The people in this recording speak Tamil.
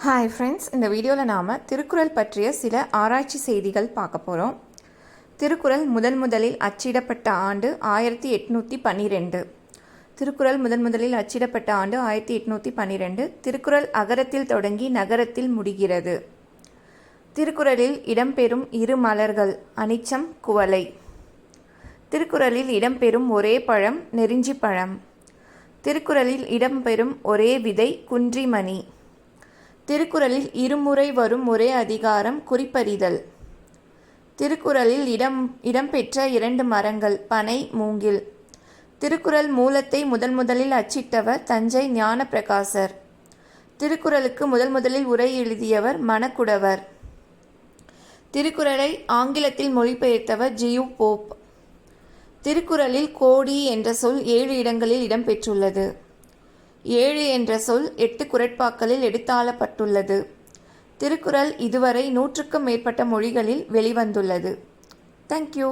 ஹாய் ஃப்ரெண்ட்ஸ், இந்த வீடியோவில் நாம் திருக்குறள் பற்றிய சில ஆராய்ச்சி செய்திகள் பார்க்க போகிறோம். திருக்குறள் முதலில் அச்சிடப்பட்ட ஆண்டு 1812. திருக்குறள் முதலில் அச்சிடப்பட்ட ஆண்டு 1812. திருக்குறள் அகரத்தில் தொடங்கி நகரத்தில் முடிகிறது. திருக்குறளில் இடம்பெறும் இரு மலர்கள் அனிச்சம், குவளை. திருக்குறளில் இடம்பெறும் ஒரே பழம் நெருஞ்சி பழம். திருக்குறளில் இடம்பெறும் ஒரே விதை குன்றிமணி. திருக்குறளில் இருமுறை வரும் ஒரே அதிகாரம் குறிப்பறிதல். திருக்குறளில் இடம்பெற்ற இரண்டு மரங்கள் பனை, மூங்கில். திருக்குறள் மூலத்தை முதலில் அச்சிட்டவர் தஞ்சை ஞானப்பிரகாசர். திருக்குறளுக்கு முதலில் உரை எழுதியவர் மணக்குடவர். திருக்குறளை ஆங்கிலத்தில் மொழிபெயர்த்தவர் ஜியு போப். திருக்குறளில் கோடி என்ற சொல் 7 இடங்களில் இடம்பெற்றுள்ளது. 7 என்ற சொல் 8 குறட்பாக்களில் எடுத்தாளப்பட்டுள்ளது. திருக்குறள் இதுவரை 100க்கும் மேற்பட்ட மொழிகளில் வெளிவந்துள்ளது. தேங்க்யூ.